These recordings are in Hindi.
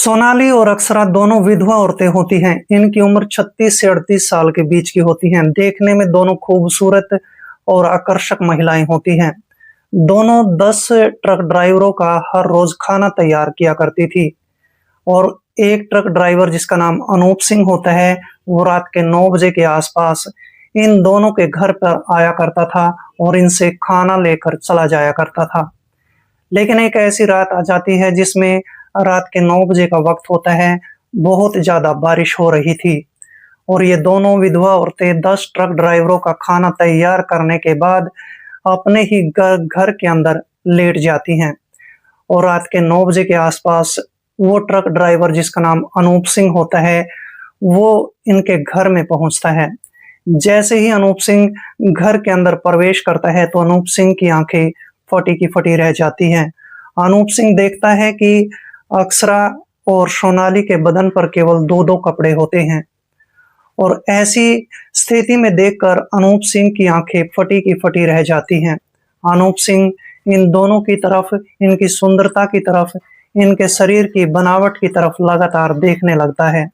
सोनाली और अक्षरा दोनों विधवा औरतें होती हैं। इनकी उम्र 36 से 38 साल के बीच की होती हैं। देखने में दोनों खूबसूरत और आकर्षक महिलाएं होती हैं। दोनों 10 ट्रक ड्राइवरों का हर रोज खाना तैयार किया करती थी और एक ट्रक ड्राइवर जिसका नाम अनूप सिंह होता है, वो रात के 9 बजे के आसपास इन दोनों के घर पर आया करता था और इनसे खाना लेकर चला जाया करता था। लेकिन एक ऐसी रात आ जाती है जिसमें रात के 9 बजे का वक्त होता है, बहुत ज़्यादा बारिश हो रही थी और ये दोनों विधवा औरतें 10 ट्रक ड्राइवरों का खाना तैयार करने के बाद अपने ही घर के अंदर लेट जाती हैं और रात के 9 बजे के आसपास वो ट्रक ड्राइवर जिसका नाम अनूप सिंह होता है, वो इनके घर में पहुंचता है। जैसे ही अनूप सिंह घर के अंदर प्रवेश करता है तो अनूप सिंह की आंखें फटी की फटी रह जाती हैं। अनूप सिंह देखता है कि अक्षरा और सोनाली के बदन पर केवल दो दो कपड़े होते हैं और ऐसी स्थिति में देखकर अनूप सिंह की आंखें फटी की फटी रह जाती हैं। अनूप सिंह इन दोनों की तरफ, इनकी सुंदरता की तरफ, इनके शरीर की बनावट की तरफ लगातार देखने लगता है।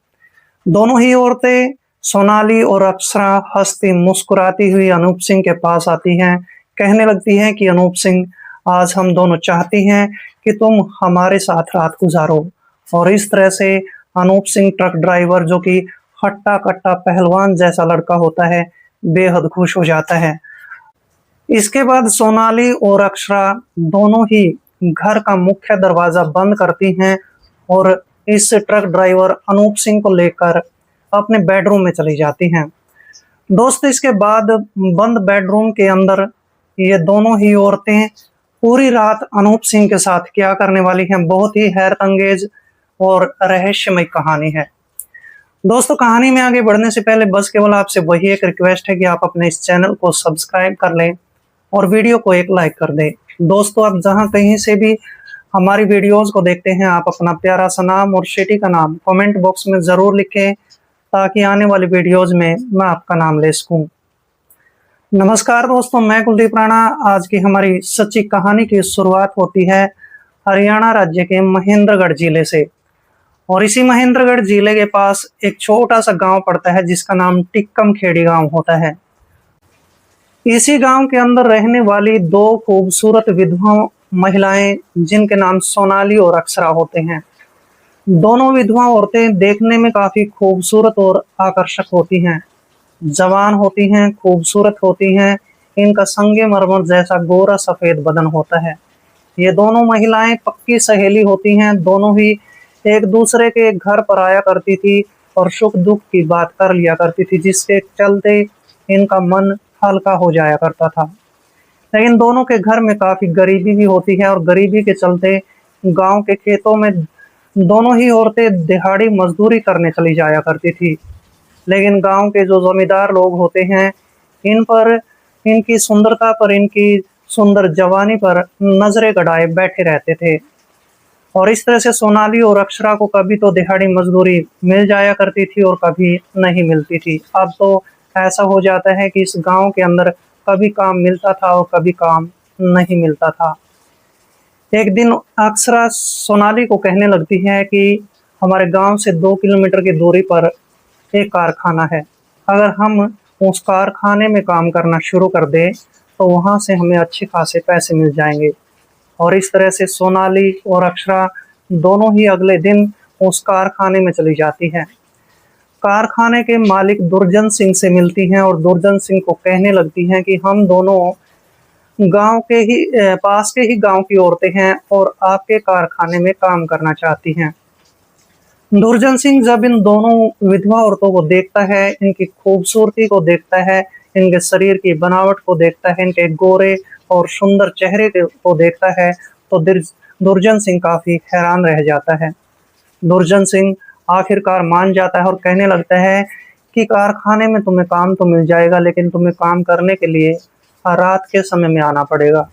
दोनों ही औरतें सोनाली और अक्षरा हंसती मुस्कुराती हुई अनूप सिंह के पास आती हैं, कहने लगती हैं कि अनूप सिंह, आज हम दोनों चाहती हैं कि तुम हमारे साथ रात गुजारो। और इस तरह से अनूप सिंह ट्रक ड्राइवर, जो कि हट्टा कट्टा पहलवान जैसा लड़का होता है, बेहद खुश हो जाता है। इसके बाद सोनाली और अक्षरा दोनों ही घर का मुख्य दरवाजा बंद करती हैं और इस ट्रक ड्राइवर अनूप सिंह को लेकर अपने बेडरूम में चली जाती हैं। दोस्तों, इसके बाद बंद बेडरूम के अंदर ये दोनों ही औरतें पूरी रात अनूप सिंह के साथ क्या करने वाली हैं, बहुत ही हैरत अंगेज और रहस्यमय कहानी है। दोस्तों, कहानी में आगे बढ़ने से पहले बस केवल आपसे वही एक रिक्वेस्ट है कि आप अपने इस चैनल को सब्सक्राइब कर लें और वीडियो को एक लाइक कर दें। दोस्तों, आप जहां कहीं से भी हमारी वीडियोस को देखते हैं, आप अपना प्यारा सा नाम और सिटी का नाम कमेंट बॉक्स में ज़रूर लिखें ताकि आने वाली वीडियोस में मैं आपका नाम ले सकूं। नमस्कार दोस्तों, मैं कुलदीप राणा। आज की हमारी सच्ची कहानी की शुरुआत होती है हरियाणा राज्य के महेंद्रगढ़ जिले से और इसी महेंद्रगढ़ जिले के पास एक छोटा सा गांव पड़ता है जिसका नाम टिक्कम खेड़ी गांव होता है। इसी गांव के अंदर रहने वाली दो खूबसूरत विधवा महिलाएं जिनके नाम सोनाली और अक्षरा होते हैं। दोनों विधवा औरतें देखने में काफी खूबसूरत और आकर्षक होती हैं, जवान होती हैं, खूबसूरत होती हैं। इनका संगमरमर जैसा गोरा सफेद बदन होता है। ये दोनों महिलाएं पक्की सहेली होती हैं। दोनों ही एक दूसरे के घर पर आया करती थी और सुख दुख की बात कर लिया करती थी, जिसके चलते इनका मन हल्का हो जाया करता था। लेकिन दोनों के घर में काफी गरीबी भी होती है और गरीबी के चलते गांव के खेतों में दोनों ही औरतें दिहाड़ी मजदूरी करने चली जाया करती थी। लेकिन गांव के जो जमींदार लोग होते हैं, इन पर, इनकी सुंदरता पर, इनकी सुंदर जवानी पर नजरें गड़ाए बैठे रहते थे। और इस तरह से सोनाली और अक्षरा को कभी तो दिहाड़ी मजदूरी मिल जाया करती थी और कभी नहीं मिलती थी। अब तो ऐसा हो जाता है कि इस गांव के अंदर कभी काम मिलता था और कभी काम नहीं मिलता था। एक दिन अक्षरा सोनाली को कहने लगती है कि हमारे गांव से 2 किलोमीटर की दूरी पर एक कारखाना है। अगर हम उस कारखाने में काम करना शुरू कर दें तो वहां से हमें अच्छे खासे पैसे मिल जाएंगे। और इस तरह से सोनाली और अक्षरा दोनों ही अगले दिन उस कारखाने में चली जाती हैं। कारखाने के मालिक दुर्जन सिंह से मिलती हैं और दुर्जन सिंह को कहने लगती हैं कि हम दोनों गांव के ही पास के ही गांव की औरतें हैं और आपके कारखाने में काम करना चाहती हैं। दुर्जन सिंह जब इन दोनों विधवा औरतों को देखता है, इनकी खूबसूरती को देखता है, इनके शरीर की बनावट को देखता है, इनके गोरे और सुंदर चेहरे को देखता है, तो दुर्जन सिंह काफी हैरान रह जाता है। दुर्जन सिंह आखिरकार मान जाता है और कहने लगता है कि कारखाने में तुम्हें काम तो मिल जाएगा, लेकिन तुम्हें काम करने के लिए रात के समय में आना पड़ेगा।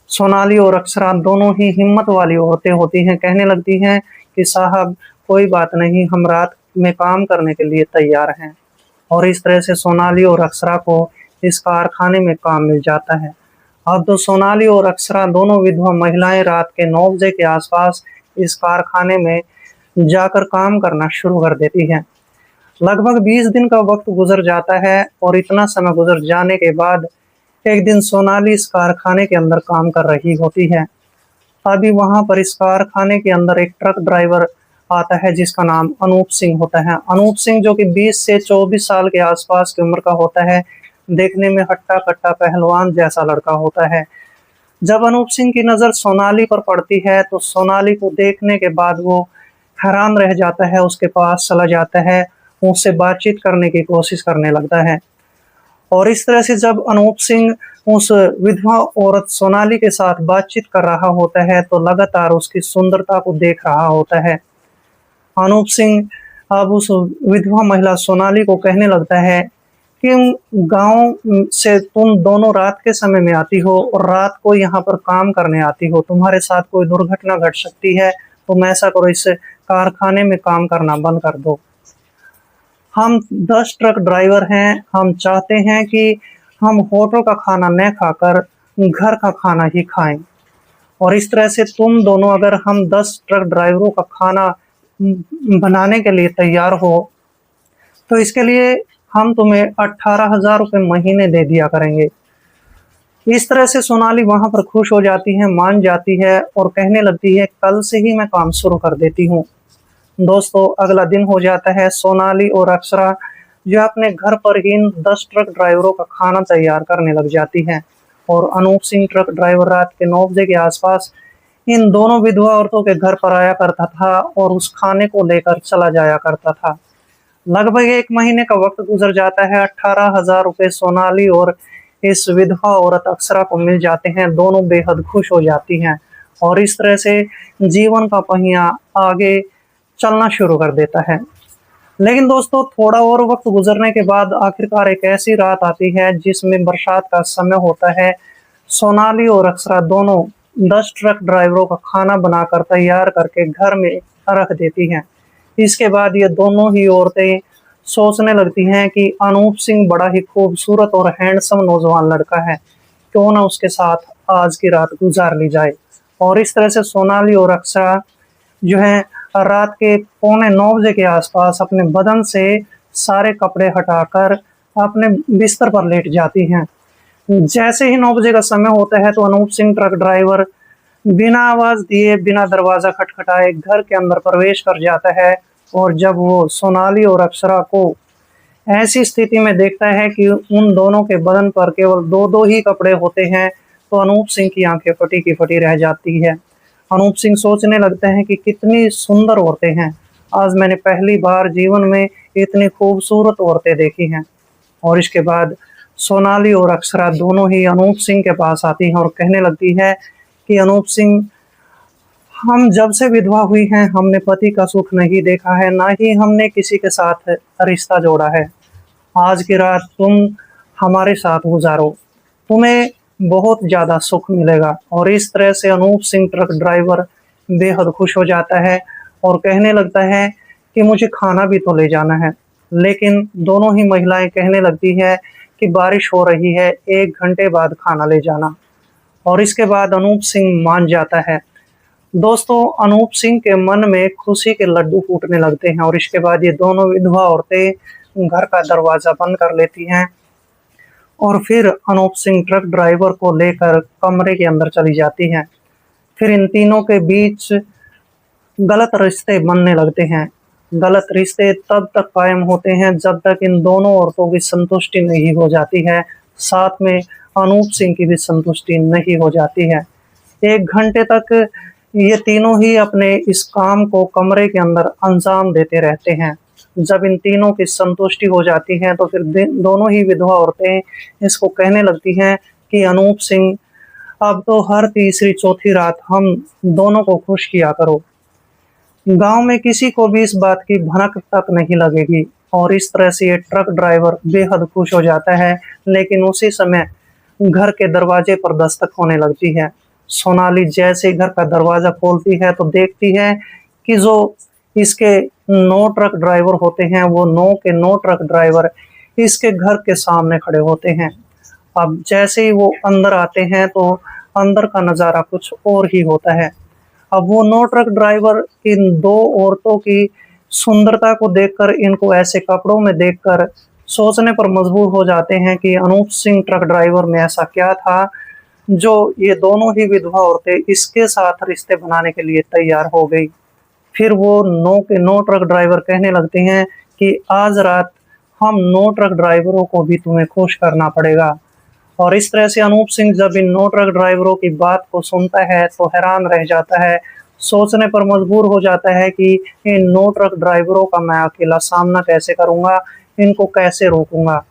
सोनाली और अक्षरा दोनों ही हिम्मत वाली औरतें होती हैं, कहने लगती हैं कि साहब कोई बात नहीं, हम रात में काम करने के लिए तैयार हैं। और इस तरह से सोनाली और अक्षरा को इस कारखाने में काम मिल जाता है। अब तो सोनाली और अक्षरा दोनों विधवा महिलाएं रात के 9 बजे के आसपास इस कारखाने में जाकर काम करना शुरू कर देती है। लगभग 20 दिन का वक्त गुजर जाता है और इतना समय गुजर जाने के बाद एक दिन सोनाली इस कारखाने के अंदर काम कर रही होती है। अभी वहां पर इस कारखाने के अंदर एक ट्रक ड्राइवर आता है जिसका नाम अनूप सिंह होता है। अनूप सिंह जो कि 20 से 24 साल के आसपास की उम्र का होता है, देखने में हट्टा कट्टा पहलवान जैसा लड़का होता है। जब अनूप सिंह की नजर सोनाली पर पड़ती है तो सोनाली को देखने के बाद वो हैरान रह जाता है, उसके पास चला जाता है, उससे बातचीत करने की कोशिश करने लगता है। और इस तरह से जब अनूप सिंह उस विधवा औरत सोनाली के साथ बातचीत कर रहा होता है तो लगातार उसकी सुंदरता को देख रहा होता है। अनूप सिंह अब उस विधवा महिला सोनाली को कहने लगता है कि गांव से तुम दोनों रात के समय में आती हो और रात को यहाँ पर काम करने आती हो, तुम्हारे साथ कोई दुर्घटना घट सकती है, तुम ऐसा करो, इस कारखाने में काम करना बंद कर दो। हम 10 ट्रक ड्राइवर हैं, हम चाहते हैं कि हम होटल का खाना न खाकर घर का खाना ही खाएं। और इस तरह से तुम दोनों, अगर हम 10 ट्रक ड्राइवरों का खाना बनाने के लिए तैयार हो तो इसके लिए हम तुम्हें 18,000 रुपये महीने दे दिया करेंगे। इस तरह से सोनाली वहां पर खुश हो जाती है, मान जाती है और कहने लगती है कल से ही मैं काम शुरू कर देती हूँ। दोस्तों, अगला दिन हो जाता है। सोनाली और अक्षरा जो अपने घर पर ही इन 10 ट्रक ड्राइवरों का खाना तैयार करने लग जाती है और अनूप सिंह ट्रक ड्राइवर रात के 9 बजे के आसपास इन दोनों विधवा औरतों के घर पर आया करता था और उस खाने को लेकर चला जाया करता था। लगभग 1 महीने का वक्त गुजर जाता है। 18,000 रुपये सोनाली और इस विधवा औरत अक्षरा को मिल जाते हैं। दोनों बेहद खुश हो जाती हैं और इस तरह से जीवन का पहिया आगे चलना शुरू कर देता है। लेकिन दोस्तों, थोड़ा और वक्त गुजरने के बाद आखिरकार एक ऐसी रात आती है जिसमें बरसात का समय होता है। सोनाली और अक्षरा दोनों 10 ट्रक ड्राइवरों का खाना बनाकर तैयार करके घर में रख देती हैं। इसके बाद ये दोनों ही औरतें सोचने लगती हैं कि अनूप सिंह बड़ा ही खूबसूरत और हैंडसम नौजवान लड़का है, क्यों ना उसके साथ आज की रात गुजार ली जाए। और इस तरह से सोनाली और अक्षरा जो है रात के 8:45 के आसपास अपने बदन से सारे कपड़े हटाकर अपने बिस्तर पर लेट जाती हैं। जैसे ही 9 बजे का समय होता है तो अनूप सिंह ट्रक ड्राइवर बिना आवाज दिए, बिना दरवाजा खटखटाए घर के अंदर प्रवेश कर जाता है। और जब वो सोनाली और अक्षरा को ऐसी स्थिति में देखता है कि उन दोनों के बदन पर केवल दो दो ही कपड़े होते हैं तो अनूप सिंह की आंखें फटी की फटी रह जाती है। अनूप सिंह सोचने लगते हैं कि कितनी सुंदर औरतें हैं, आज मैंने पहली बार जीवन में इतनी खूबसूरत औरतें देखी हैं। और इसके बाद सोनाली और अक्षरा दोनों ही अनूप सिंह के पास आती हैं और कहने लगती है कि अनूप सिंह, हम जब से विधवा हुई हैं हमने पति का सुख नहीं देखा है, ना ही हमने किसी के साथ रिश्ता जोड़ा है। आज की रात तुम हमारे साथ गुजारो, तुम्हें बहुत ज्यादा सुख मिलेगा। और इस तरह से अनूप सिंह ट्रक ड्राइवर बेहद खुश हो जाता है और कहने लगता है कि मुझे खाना भी तो ले जाना है। लेकिन दोनों ही महिलाएं कहने लगती है कि बारिश हो रही है, 1 घंटे बाद खाना ले जाना। और इसके बाद अनूप सिंह मान जाता है। दोस्तों, अनूप सिंह के मन में खुशी के लड्डू फूटने लगते हैं और इसके बाद ये दोनों विधवा औरतें घर का दरवाजा बंद कर लेती हैं और फिर अनूप सिंह ट्रक ड्राइवर को लेकर कमरे के अंदर चली जाती हैं। फिर इन तीनों के बीच गलत रिश्ते बनने लगते हैं। गलत रिश्ते तब तक कायम होते हैं जब तक इन दोनों औरतों की संतुष्टि नहीं हो जाती है, साथ में अनूप सिंह की भी संतुष्टि नहीं हो जाती है। 1 घंटे तक ये तीनों ही अपने इस काम को कमरे के अंदर अंजाम देते रहते हैं। जब इन तीनों की संतुष्टि हो जाती है तो फिर दोनों ही विधवा औरतें इसको कहने लगती हैं कि अनूप सिंह, अब तो हर तीसरी चौथी रात हम दोनों को खुश किया करो। गांव में किसी को भी इस बात की भनक तक नहीं लगेगी। और इस तरह से ये ट्रक ड्राइवर बेहद खुश हो जाता है। लेकिन उसी समय घर के दरवाजे पर दस्तक होने लगती है। सोनाली जैसे घर का दरवाजा खोलती है तो देखती है कि जो इसके 9 ट्रक ड्राइवर होते हैं वो 9 के 9 ट्रक ड्राइवर इसके घर के सामने खड़े होते हैं। अब जैसे ही वो अंदर आते हैं तो अंदर का नज़ारा कुछ और ही होता है। अब वो नो ट्रक ड्राइवर इन दो औरतों की सुंदरता को देखकर, इनको ऐसे कपड़ों में देखकर सोचने पर मजबूर हो जाते हैं कि अनूप सिंह ट्रक ड्राइवर में ऐसा क्या था जो ये दोनों ही विधवा औरतें इसके साथ रिश्ते बनाने के लिए तैयार हो गई। फिर वो नो के नो ट्रक ड्राइवर कहने लगते हैं कि आज रात हम नो ट्रक ड्राइवरों को भी तुम्हें खुश करना पड़ेगा। और इस तरह से अनूप सिंह जब इन नो ट्रक ड्राइवरों की बात को सुनता है तो हैरान रह जाता है, सोचने पर मजबूर हो जाता है कि इन नो ट्रक ड्राइवरों का मैं अकेला सामना कैसे करूंगा, इनको कैसे रोकूंगा।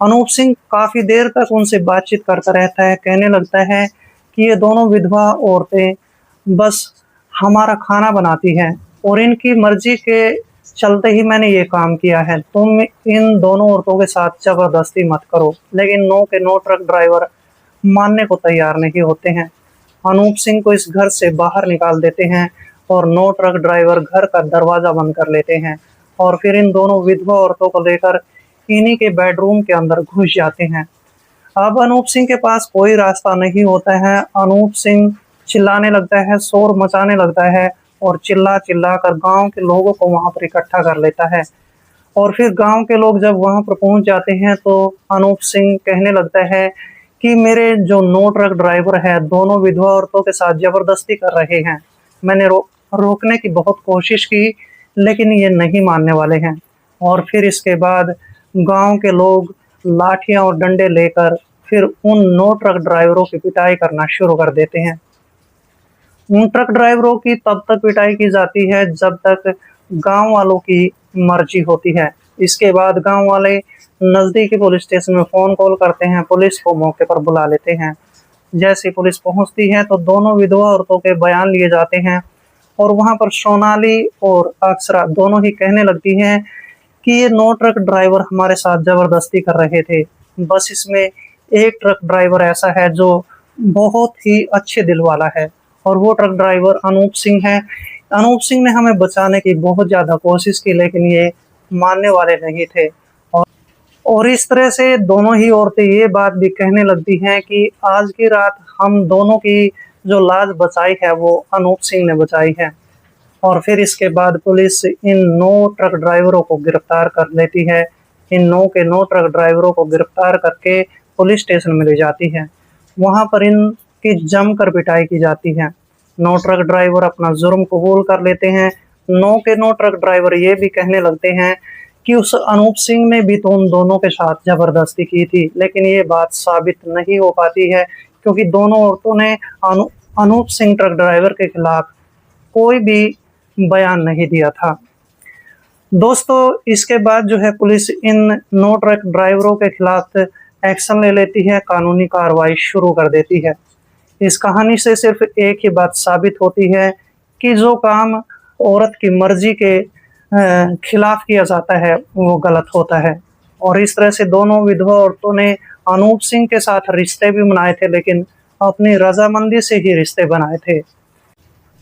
अनूप सिंह काफी देर तक उनसे बातचीत करता रहता है, कहने लगता है कि ये दोनों विधवा औरतें बस हमारा खाना बनाती हैं और इनकी मर्जी के चलते ही मैंने ये काम किया है, तुम इन दोनों औरतों के साथ जबरदस्ती मत करो। लेकिन नो के नो ट्रक ड्राइवर मानने को तैयार नहीं होते हैं। अनूप सिंह को इस घर से बाहर निकाल देते हैं और नो ट्रक ड्राइवर घर का दरवाजा बंद कर लेते हैं और फिर इन दोनों विधवा औरतों को लेकर इन्हीं के बेडरूम के अंदर घुस जाते हैं। अब अनूप सिंह के पास कोई रास्ता नहीं होता है। अनूप सिंह चिल्लाने लगता है, शोर मचाने लगता है और चिल्ला चिल्ला कर गांव के लोगों को वहां पर इकट्ठा कर लेता है। और फिर गांव के लोग जब वहां पर पहुंच जाते हैं तो अनूप सिंह कहने लगता है कि मेरे जो नो ट्रक ड्राइवर है दोनों विधवा औरतों के साथ जबरदस्ती कर रहे हैं। मैंने रोकने की बहुत कोशिश की लेकिन ये नहीं मानने वाले हैं। और फिर इसके बाद गांव के लोग लाठियां और डंडे लेकर फिर उन नो ट्रक ड्राइवरों की पिटाई करना शुरू कर देते हैं। उन ट्रक ड्राइवरों की तब तक पिटाई की जाती है जब तक गांव वालों की मर्जी होती है। इसके बाद गांव वाले नजदीकी पुलिस स्टेशन में फोन कॉल करते हैं, पुलिस को मौके पर बुला लेते हैं। जैसे पुलिस पहुंचती है तो दोनों विधवा औरतों के बयान लिए जाते हैं और वहां पर सोनाली और अक्षरा दोनों ही कहने लगती हैं कि ये नो ट्रक ड्राइवर हमारे साथ जबरदस्ती कर रहे थे। बस इसमें एक ट्रक ड्राइवर ऐसा है जो बहुत ही अच्छे दिल वाला है और वो ट्रक ड्राइवर अनूप सिंह है। अनूप सिंह ने हमें बचाने की बहुत ज्यादा कोशिश की लेकिन ये मानने वाले नहीं थे। और इस तरह से दोनों ही औरतें ये बात भी कहने लगती हैं कि आज की रात हम दोनों की जो लाज बचाई है वो अनूप सिंह ने बचाई है। और फिर इसके बाद पुलिस इन नो ट्रक ड्राइवरों को गिरफ्तार कर लेती है। इन नो के नो ट्रक ड्राइवरों को गिरफ्तार करके पुलिस स्टेशन में ले जाती है। वहां पर इनकी जमकर पिटाई की जाती है। नो ट्रक ड्राइवर अपना जुर्म कबूल कर लेते हैं। नो के नो ट्रक ड्राइवर ये भी कहने लगते हैं कि उस अनूप सिंह ने भी तो उन दोनों के साथ जबरदस्ती की थी, लेकिन ये बात साबित नहीं हो पाती है क्योंकि दोनों औरतों ने अनूप सिंह ट्रक ड्राइवर के खिलाफ कोई भी बयान नहीं दिया था। दोस्तों इसके बाद जो है पुलिस इन नो ट्रक ड्राइवरों के खिलाफ एक्शन ले लेती है, कानूनी कार्रवाई शुरू कर देती है। इस कहानी से सिर्फ एक ही बात साबित होती है कि जो काम औरत की मर्जी के खिलाफ किया जाता है वो गलत होता है। और इस तरह से दोनों विधवा औरतों ने अनूप सिंह के साथ रिश्ते भी बनाए थे लेकिन अपनी रजामंदी से ही रिश्ते बनाए थे।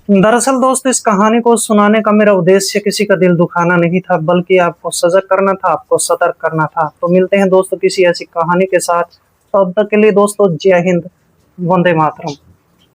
दरअसल दोस्त इस कहानी को सुनाने का मेरा उद्देश्य किसी का दिल दुखाना नहीं था बल्कि आपको सजग करना था, आपको सतर्क करना था। तो मिलते हैं दोस्तों किसी ऐसी कहानी के साथ, तब तक के लिए दोस्तों जय हिंद, वंदे मातरम।